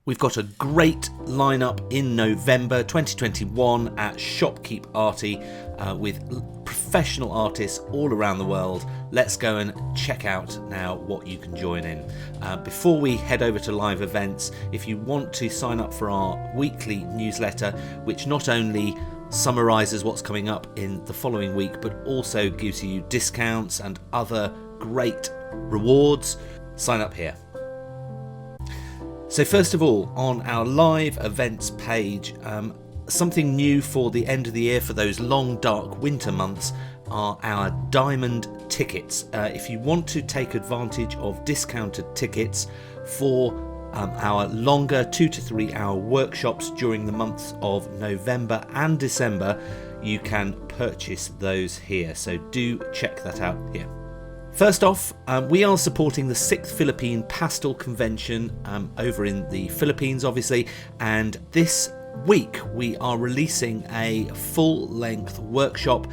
We've got a great lineup in November 2021 at Shopkeep Arty with professional artists all around the world. Let's go and check out now what you can join in. Before we head over to live events, if you want to sign up for our weekly newsletter, which not only summarises what's coming up in the following week, but also gives you discounts and other great rewards, sign up here. So first of all, on our live events page, something new for the end of the year for those long dark winter months are our diamond tickets. If you want to take advantage of discounted tickets for our longer 2 to 3 hour workshops during the months of November and December, you can purchase those here. So do check that out here. First off, we are supporting the 6th Philippine Pastel Convention over in the Philippines, obviously, and this week we are releasing a full-length workshop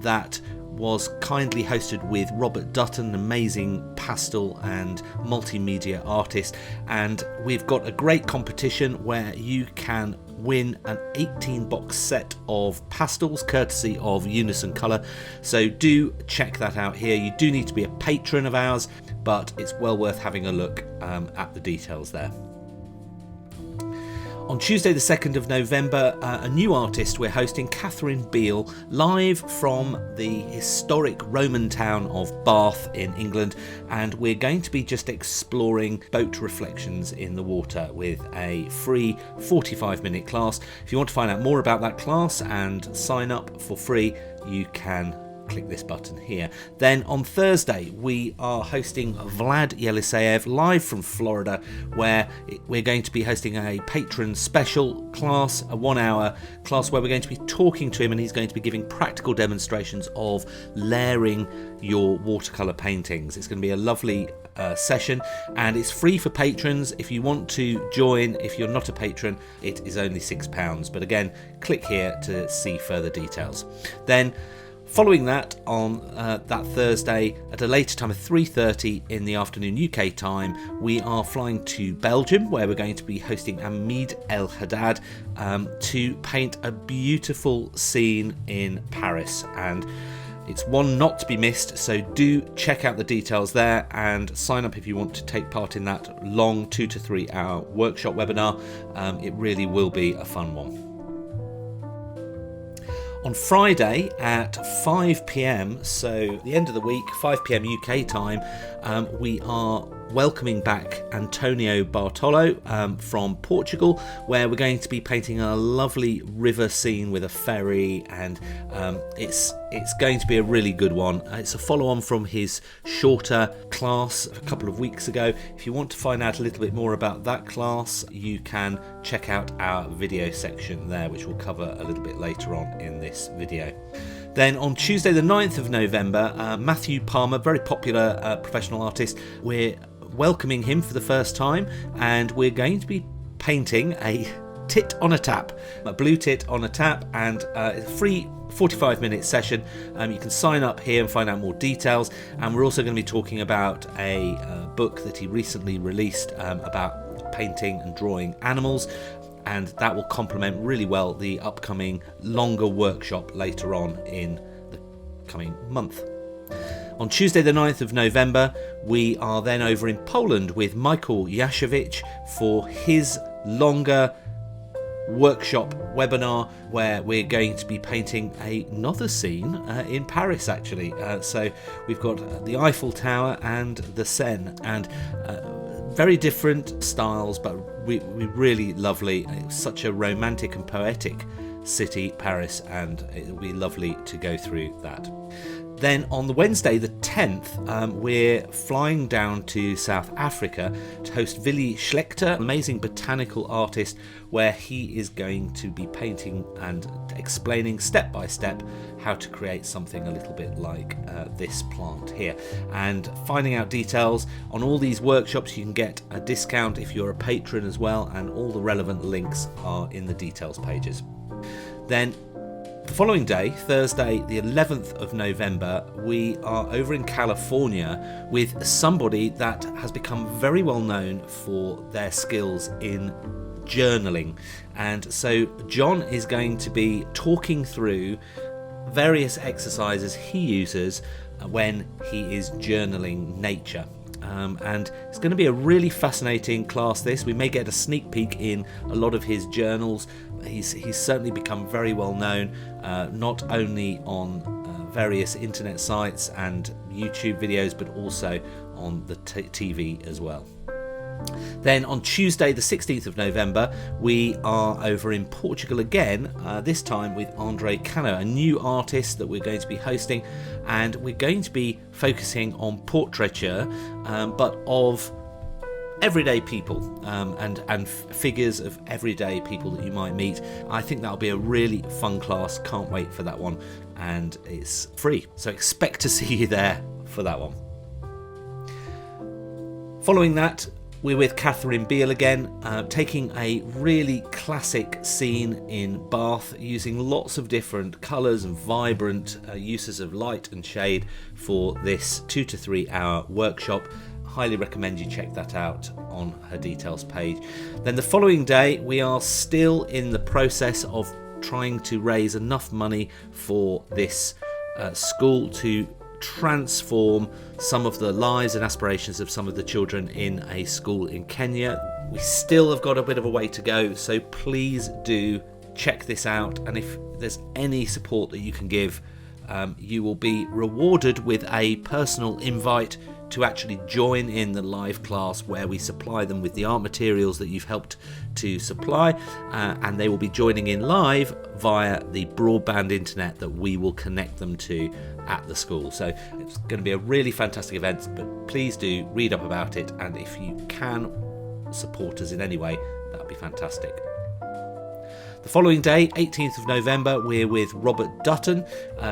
that was kindly hosted with Robert Dutton, an amazing pastel and multimedia artist, and we've got a great competition where you can win an 18 box set of pastels courtesy of Unison Colour. So do check that out here. You do need to be a patron of ours, but it's well worth having a look at the details there. On Tuesday the 2nd of November, a new artist we're hosting, Catherine Beal, live from the historic Roman town of Bath in England, and we're going to be just exploring boat reflections in the water with a free 45-minute class. If you want to find out more about that class and sign up for free, you can click this button here. Then on Thursday we are hosting Vlad Yeliseyev live from Florida, where we're going to be hosting a patron special class, a 1 hour class where we're going to be talking to him, and he's going to be giving practical demonstrations of layering your watercolor paintings. It's going to be a lovely session, and it's free for patrons. If you want to join, if you're not a patron, it is only £6, but again, click here to see further details. Then following that, on that Thursday at a later time of 3:30 in the afternoon UK time, we are flying to Belgium, where we're going to be hosting Hamid El Haddad to paint a beautiful scene in Paris, and it's one not to be missed. So do check out the details there and sign up if you want to take part in that long 2 to 3 hour workshop webinar. It really will be a fun one. On Friday at 5 p.m, so the end of the week, 5 p.m. UK time, we are welcoming back Antonio Bartolo from Portugal, where we're going to be painting a lovely river scene with a ferry, and it's going to be a really good one. It's a follow-on from his shorter class a couple of weeks ago. If you want to find out a little bit more about that class, you can check out our video section there, which we'll cover a little bit later on in this video. Then on Tuesday the 9th of November, Matthew Palmer, very popular professional artist, we're welcoming him for the first time, and we're going to be painting a tit on a tap, a blue tit on a tap, and it's a free 45-minute session. You can sign up here and find out more details, and we're also going to be talking about a book that he recently released about painting and drawing animals, and that will complement really well the upcoming longer workshop later on in the coming month. On Tuesday the 9th of November, we are then over in Poland with Michael Jaszewicz for his longer workshop webinar, where we're going to be painting another scene in Paris, actually. So we've got the Eiffel Tower and the Seine, and very different styles, but really lovely. It's such a romantic and poetic city, Paris, and it'll be lovely to go through that. Then on the Wednesday the 10th, we're flying down to South Africa to host Willy Schlechter, an amazing botanical artist, where he is going to be painting and explaining step by step how to create something a little bit like this plant here. And finding out details on all these workshops, you can get a discount if you're a patron as well, and all the relevant links are in the details pages. Then the following day, Thursday the 11th of November, we are over in California with somebody that has become very well known for their skills in journaling. And so John is going to be talking through various exercises he uses when he is journaling nature. And it's going to be a really fascinating class this. We may get a sneak peek in a lot of his journals. He's certainly become very well known, not only on various internet sites and YouTube videos, but also on the TV as well. Then on Tuesday the 16th of November, we are over in Portugal again, this time with Khanno, a new artist that we're going to be hosting, and we're going to be focusing on portraiture, but of everyday people and figures of everyday people that you might meet. I think that'll be a really fun class. Can't wait for that one, and it's free, so expect to see you there for that one. Following that, we're with Beal again, taking a really classic scene in Bath, using lots of different colours and vibrant uses of light and shade for this 2 to 3 hour workshop. Highly recommend you check that out on her details page. Then the following day, we are still in the process of trying to raise enough money for this school to transform some of the lives and aspirations of some of the children in a school in Kenya. We still have got a bit of a way to go, so please do check this out, and if there's any support that you can give, you will be rewarded with a personal invite to actually join in the live class where we supply them with the art materials that you've helped to supply, and they will be joining in live via the broadband internet that we will connect them to at the school. So it's going to be a really fantastic event, but please do read up about it, and if you can support us in any way, that would be fantastic. The following day, 18th of November, we're with Robert Dutton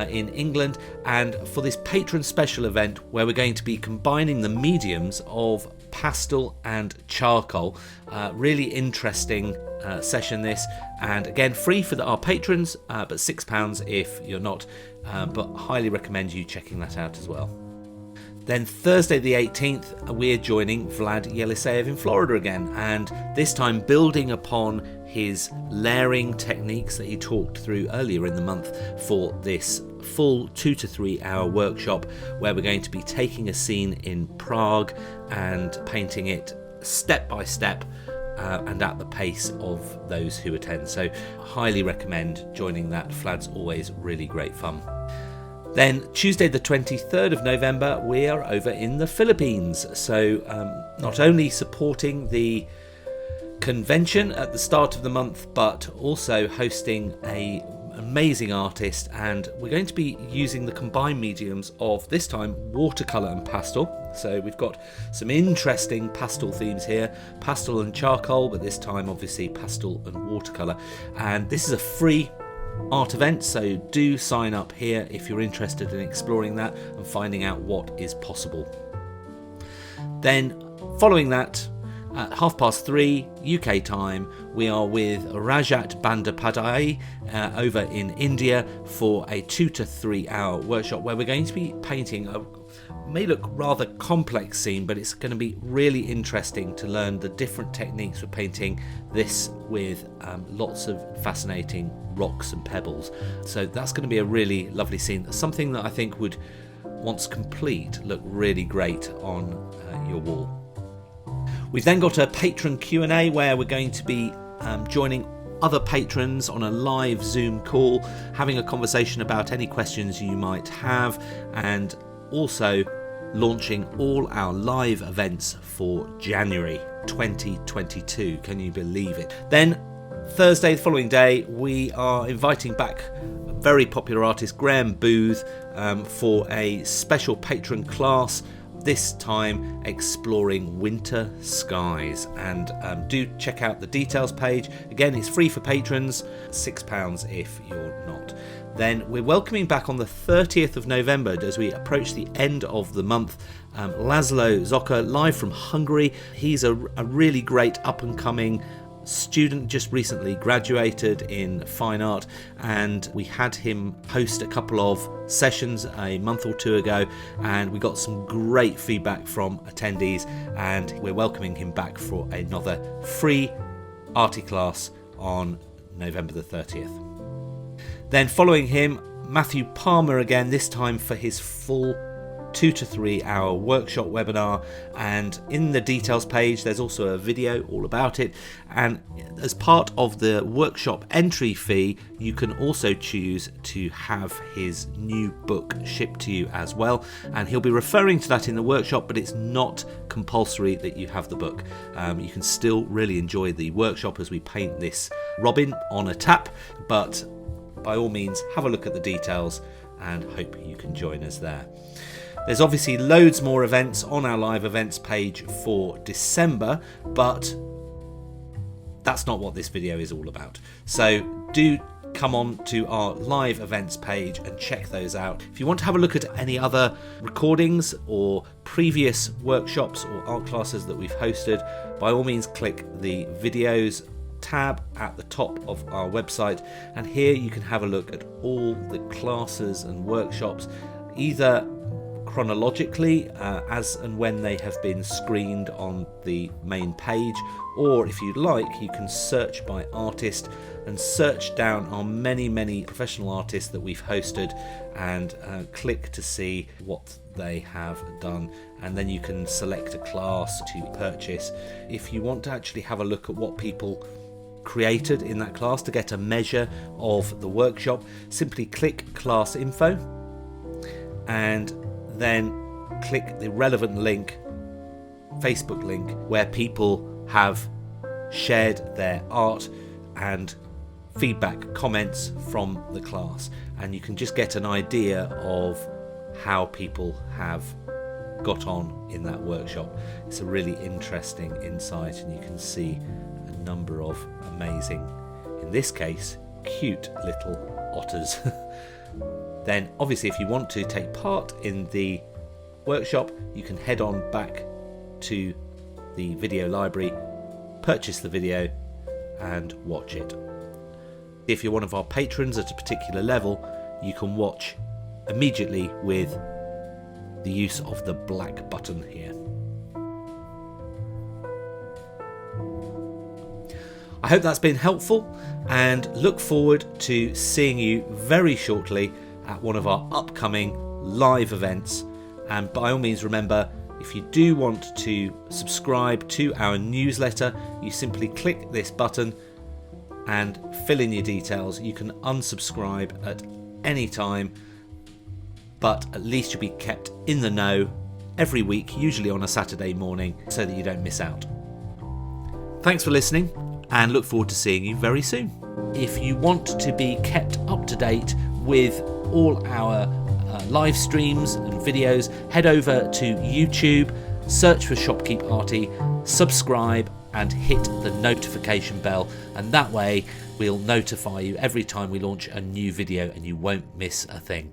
in England, and for this patron special event where we're going to be combining the mediums of pastel and charcoal. Really interesting session this, and again free for our patrons, but £6 if you're not, but highly recommend you checking that out as well. Then Thursday the 18th, we're joining Vlad Yeliseyev in Florida again, and this time building upon his layering techniques that he talked through earlier in the month for this full 2 to 3 hour workshop where we're going to be taking a scene in Prague and painting it step by step and at the pace of those who attend. So highly recommend joining that. Vlad's always really great fun. Then Tuesday the 23rd of November, we are over in the Philippines. So not only supporting the convention at the start of the month, but also hosting an amazing artist, and we're going to be using the combined mediums of, this time, watercolour and pastel. So we've got some interesting pastel themes here, pastel and charcoal, but this time obviously pastel and watercolour. And this is a free art event, so do sign up here if you're interested in exploring that and finding out what is possible. Then following that, at 3:30 UK time, we are with Rajat Bandyopadhyay over in India for a 2 to 3 hour workshop where we're going to be painting a may look rather complex scene, but it's going to be really interesting to learn the different techniques for painting this with lots of fascinating rocks and pebbles. So that's going to be a really lovely scene, something that I think would, once complete, look really great on your wall. We've then got a patron Q&A where we're going to be joining other patrons on a live Zoom call, having a conversation about any questions you might have, and also launching all our live events for January 2022. Can you believe it? Then Thursday, the following day, we are inviting back a very popular artist, Graham Booth, for a special patron class, this time exploring winter skies. And do check out the details page. Again, it's free for patrons, £6 if you're not. Then we're welcoming back on the 30th of November as we approach the end of the month, Laszlo Zoka, live from Hungary. He's a really great up-and-coming student just recently graduated in fine art, and we had him host a couple of sessions a month or two ago, and we got some great feedback from attendees, and we're welcoming him back for another free arty class on November the 30th. Then following him, Matthew Palmer again, this time for his full 2 to 3 hour workshop webinar, and in the details page there's also a video all about it. And as part of the workshop entry fee, you can also choose to have his new book shipped to you as well, and he'll be referring to that in the workshop, but it's not compulsory that you have the book. You can still really enjoy the workshop as we paint this robin on a tap, but by all means have a look at the details and hope you can join us there. There's obviously loads more events on our live events page for December, but that's not what this video is all about. So do come on to our live events page and check those out. If you want to have a look at any other recordings or previous workshops or art classes that we've hosted, by all means click the videos tab at the top of our website, and here you can have a look at all the classes and workshops, either chronologically as and when they have been screened on the main page, or if you'd like you can search by artist and search down our many professional artists that we've hosted, and click to see what they have done, and then you can select a class to purchase. If you want to actually have a look at what people created in that class to get a measure of the workshop, simply click class info and then click the relevant link, Facebook link, where people have shared their art and feedback, comments from the class, and you can just get an idea of how people have got on in that workshop. It's a really interesting insight, and you can see a number of amazing, in this case, cute little otters. Then obviously if you want to take part in the workshop, you can head on back to the video library, purchase the video and watch it. If you're one of our patrons at a particular level, you can watch immediately with the use of the black button here. I hope that's been helpful, and look forward to seeing you very shortly at one of our upcoming live events. And by all means remember, if you do want to subscribe to our newsletter, you simply click this button and fill in your details. You can unsubscribe at any time, but at least you'll be kept in the know every week, usually on a Saturday morning, so that you don't miss out. Thanks for listening, and look forward to seeing you very soon. If you want to be kept up to date with all our live streams and videos, head over to YouTube, search for Shopkeep Arty, subscribe and hit the notification bell, and that way we'll notify you every time we launch a new video and you won't miss a thing.